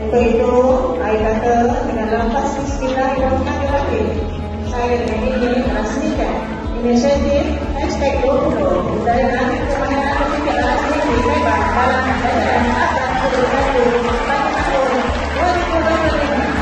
Untuk itu, saya kata dengan lafaz Bismillahirrahmanirrahim, saya ingin merasmikan inisiatif #20 budaya kemahiran ketika asli hebat dalam pelajaran asal Kedua pada tahun 2025.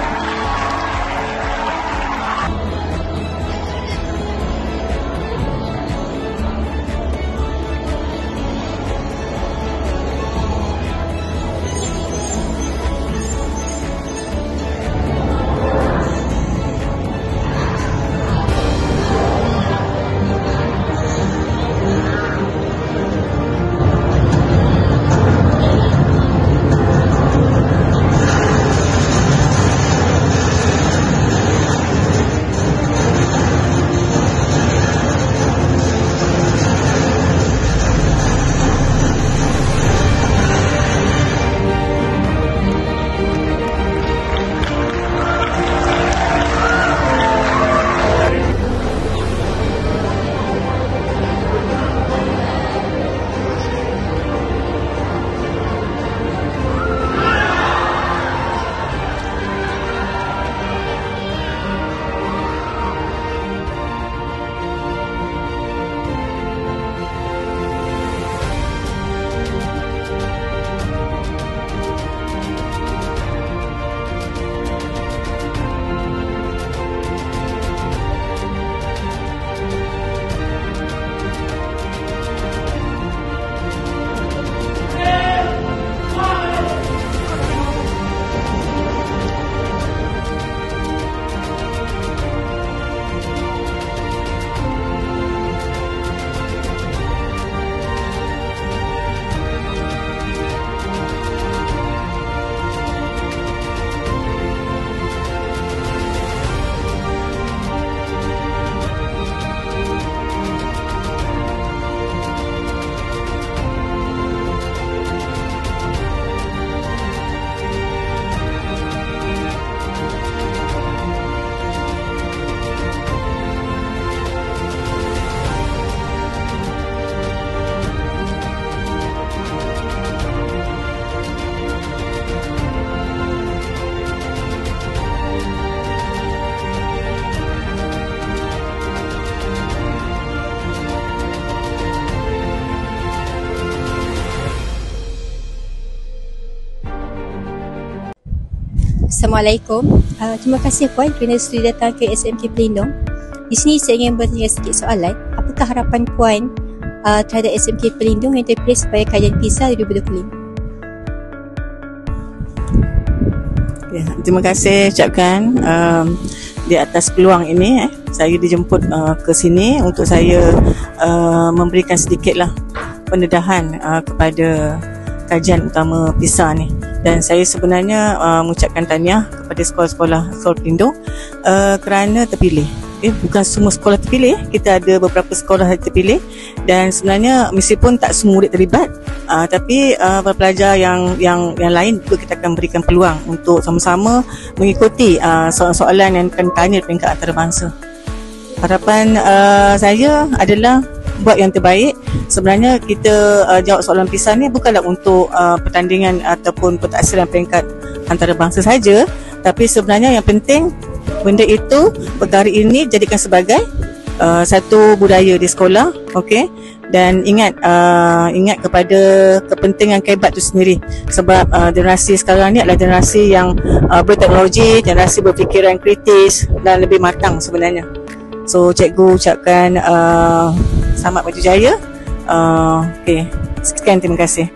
Assalamualaikum. Terima kasih Puan kerana sudi datang ke SMK Pelindung. Di sini saya ingin bertanya sedikit soalan. Apakah harapan Puan terhadap SMK Pelindung yang terpilih sebagai kajian PISA 2025? Ya, terima kasih ucapkan di atas peluang ini. Saya dijemput ke sini untuk saya memberikan sedikitlah pendedahan kepada kajian utama PISA ni. Dan saya sebenarnya mengucapkan tahniah kepada sekolah-sekolah Pelindung kerana terpilih. Bukan semua sekolah terpilih, kita ada beberapa sekolah yang terpilih, dan sebenarnya meskipun tak semua murid terlibat, tapi pelajar yang lain juga kita akan berikan peluang untuk sama-sama mengikuti soalan-soalan yang akan ditanya di peringkat antarabangsa. Harapan saya adalah buat yang terbaik. Sebenarnya kita jawab soalan PISA ni bukanlah untuk pertandingan ataupun pentaksiran peringkat antarabangsa saja, tapi sebenarnya yang penting benda itu, perkara ini jadikan sebagai satu budaya di sekolah, okey. Dan ingat kepada kepentingan KEBAT itu sendiri, sebab generasi sekarang ni adalah generasi yang berteknologi, generasi berfikiran kritis dan lebih matang sebenarnya. So cikgu ucapkan selamat berjaya. Okey, sekian, terima kasih.